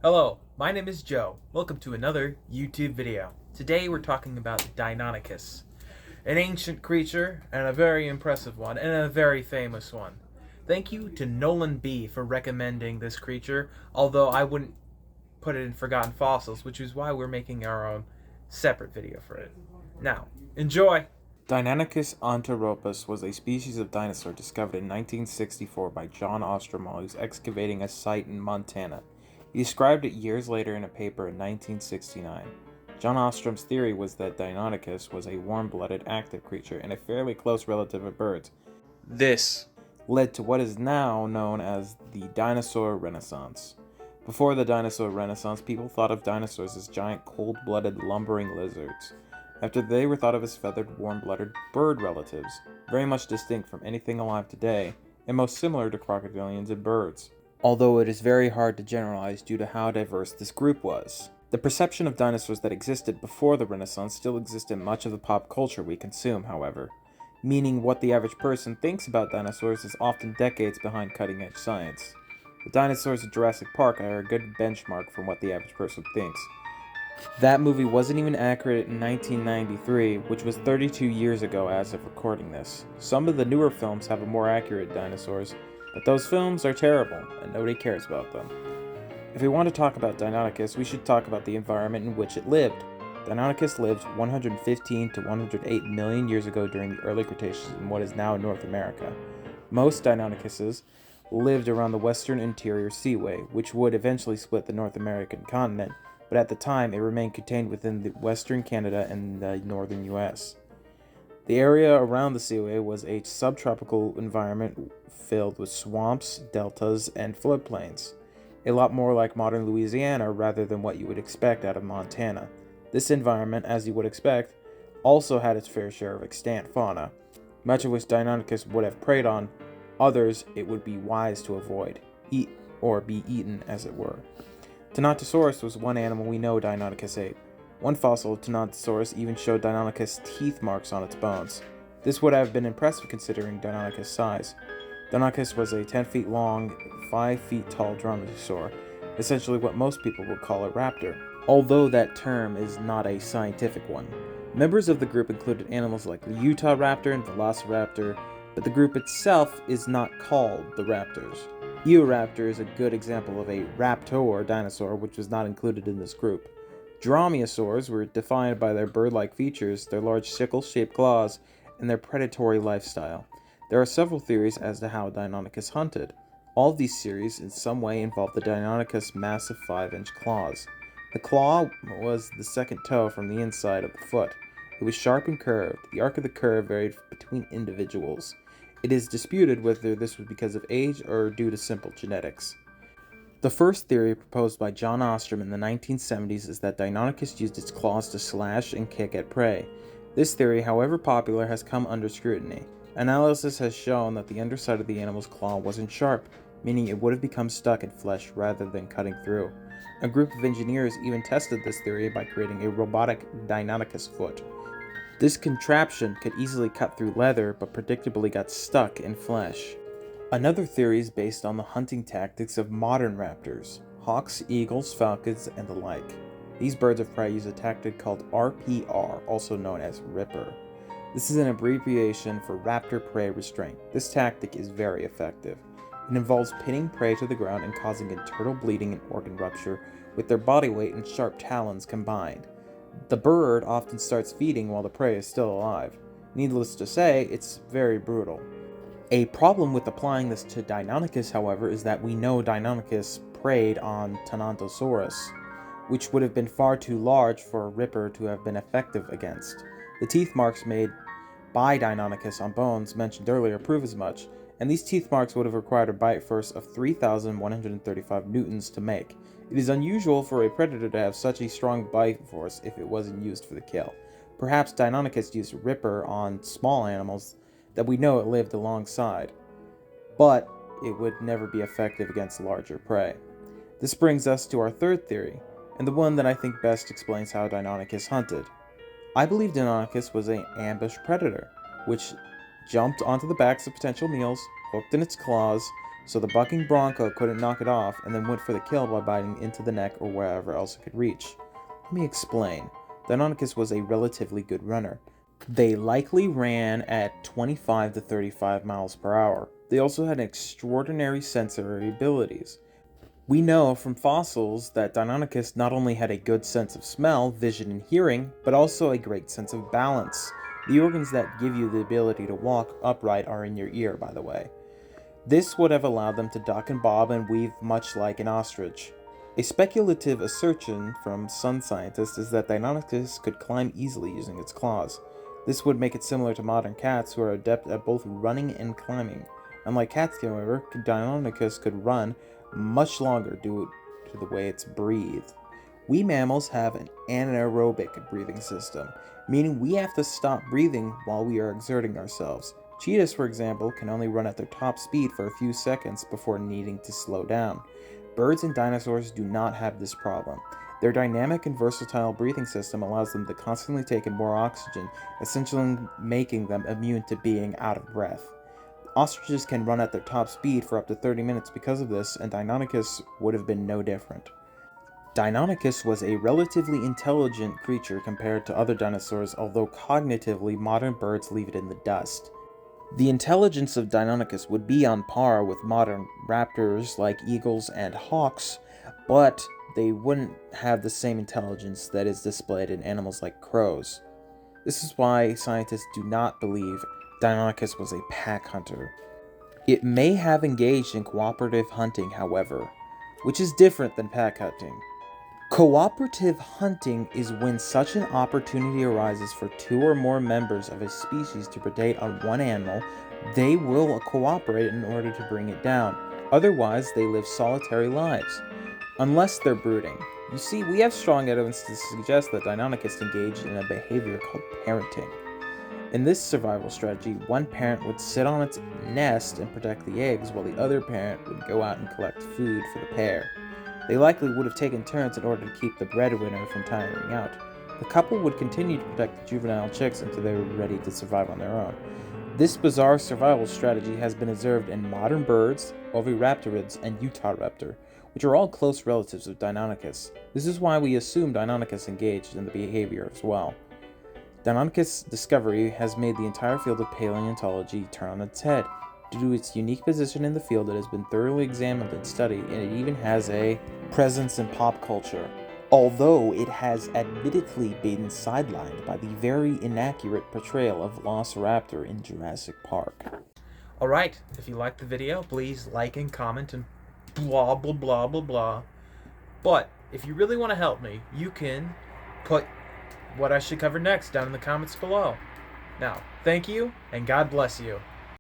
Hello, my name is Joe. Welcome to another YouTube video. Today we're talking about Deinonychus, an ancient creature and a very impressive one and a very famous one. Thank you to Nolan B for recommending this creature, although I wouldn't put it in Forgotten Fossils, which is why we're making our own separate video for it. Now, enjoy! Deinonychus ontoropus was a species of dinosaur discovered in 1964 by John Ostrom while he was excavating a site in Montana. He described it years later in a paper in 1969. John Ostrom's theory was that Deinonychus was a warm-blooded, active creature and a fairly close relative of birds. This led to what is now known as the dinosaur renaissance. Before the dinosaur renaissance, people thought of dinosaurs as giant, cold-blooded, lumbering lizards. After they were thought of as feathered, warm-blooded bird relatives, very much distinct from anything alive today, and most similar to crocodilians and birds. Although it is very hard to generalize due to how diverse this group was. The perception of dinosaurs that existed before the Renaissance still exists in much of the pop culture we consume, however, meaning what the average person thinks about dinosaurs is often decades behind cutting-edge science. The dinosaurs of Jurassic Park are a good benchmark from what the average person thinks. That movie wasn't even accurate in 1993, which was 32 years ago as of recording this. Some of the newer films have a more accurate dinosaurs, but those films are terrible, and nobody cares about them. If we want to talk about Deinonychus, we should talk about the environment in which it lived. Deinonychus lived 115 to 108 million years ago during the early Cretaceous in what is now North America. Most Deinonychuses lived around the western interior seaway, which would eventually split the North American continent, but at the time it remained contained within the western Canada and the northern US. The area around the seaway was a subtropical environment filled with swamps, deltas, and floodplains. A lot more like modern Louisiana rather than what you would expect out of Montana. This environment, as you would expect, also had its fair share of extant fauna, much of which Deinonychus would have preyed on, others it would be wise to avoid, eat or be eaten as it were. Tenontosaurus was one animal we know Deinonychus ate. One fossil of Tenontosaurus even showed Deinonychus teeth marks on its bones. This would have been impressive considering Deinonychus' size. Deinonychus was a 10 feet long, 5 feet tall dromaeosaur, essentially what most people would call a raptor, although that term is not a scientific one. Members of the group included animals like the Utah raptor and velociraptor, but the group itself is not called the raptors. Eoraptor is a good example of a raptor dinosaur which was not included in this group. Dromaeosaurs were defined by their bird-like features, their large sickle-shaped claws, and their predatory lifestyle. There are several theories as to how Deinonychus hunted. All of these theories in some way involve the Deinonychus' massive 5-inch claws. The claw was the second toe from the inside of the foot. It was sharp and curved. The arc of the curve varied between individuals. It is disputed whether this was because of age or due to simple genetics. The first theory proposed by John Ostrom in the 1970s is that Deinonychus used its claws to slash and kick at prey. This theory, however popular, has come under scrutiny. Analysis has shown that the underside of the animal's claw wasn't sharp, meaning it would have become stuck in flesh rather than cutting through. A group of engineers even tested this theory by creating a robotic Deinonychus foot. This contraption could easily cut through leather, but predictably got stuck in flesh. Another theory is based on the hunting tactics of modern raptors, hawks, eagles, falcons, and the like. These birds of prey use a tactic called RPR, also known as Ripper. This is an abbreviation for raptor prey restraint. This tactic is very effective. It involves pinning prey to the ground and causing internal bleeding and organ rupture with their body weight and sharp talons combined. The bird often starts feeding while the prey is still alive. Needless to say, it's very brutal. A problem with applying this to Deinonychus, however, is that we know Deinonychus preyed on Tenontosaurus, which would have been far too large for a ripper to have been effective against. The teeth marks made by Deinonychus on bones mentioned earlier prove as much, and these teeth marks would have required a bite force of 3,135 newtons to make. It is unusual for a predator to have such a strong bite force if it wasn't used for the kill. Perhaps Deinonychus used Ripper on small animals that we know it lived alongside, but it would never be effective against larger prey. This brings us to our third theory, and the one that I think best explains how Deinonychus hunted. I believe Deinonychus was an ambush predator, which jumped onto the backs of potential meals, hooked in its claws, so the bucking bronco couldn't knock it off and then went for the kill by biting into the neck or wherever else it could reach. Let me explain. Deinonychus was a relatively good runner. They likely ran at 25 to 35 miles per hour. They also had extraordinary sensory abilities. We know from fossils that Deinonychus not only had a good sense of smell, vision, and hearing, but also a great sense of balance. The organs that give you the ability to walk upright are in your ear, by the way. This would have allowed them to duck and bob and weave much like an ostrich. A speculative assertion from some scientists is that Deinonychus could climb easily using its claws. This would make it similar to modern cats, who are adept at both running and climbing. Unlike cats, however, Deinonychus could run much longer due to the way it's breathed. We mammals have an anaerobic breathing system, meaning we have to stop breathing while we are exerting ourselves. Cheetahs, for example, can only run at their top speed for a few seconds before needing to slow down. Birds and dinosaurs do not have this problem. Their dynamic and versatile breathing system allows them to constantly take in more oxygen, essentially making them immune to being out of breath. Ostriches can run at their top speed for up to 30 minutes because of this, and Deinonychus would have been no different. Deinonychus was a relatively intelligent creature compared to other dinosaurs, although cognitively modern birds leave it in the dust. The intelligence of Deinonychus would be on par with modern raptors like eagles and hawks, but they wouldn't have the same intelligence that is displayed in animals like crows. This is why scientists do not believe Deinonychus was a pack hunter. It may have engaged in cooperative hunting, however, which is different than pack hunting. Cooperative hunting is when such an opportunity arises for two or more members of a species to predate on one animal. They will cooperate in order to bring it down. Otherwise, they live solitary lives, unless they're brooding. You see, we have strong evidence to suggest that Deinonychus engaged in a behavior called parenting. In this survival strategy, one parent would sit on its nest and protect the eggs, while the other parent would go out and collect food for the pair. They likely would have taken turns in order to keep the breadwinner from tiring out. The couple would continue to protect the juvenile chicks until they were ready to survive on their own. This bizarre survival strategy has been observed in modern birds, oviraptorids, and Utahraptor, which are all close relatives of Deinonychus. This is why we assume Deinonychus engaged in the behavior as well. Deinonychus' discovery has made the entire field of paleontology turn on its head. Due to its unique position in the field, it has been thoroughly examined and studied, and it even has a presence in pop culture, although it has admittedly been sidelined by the very inaccurate portrayal of Velociraptor in Jurassic Park. Alright, if you liked the video, please like and comment and blah blah blah blah blah. But if you really want to help me, you can put what I should cover next down in the comments below. Now, thank you, and God bless you.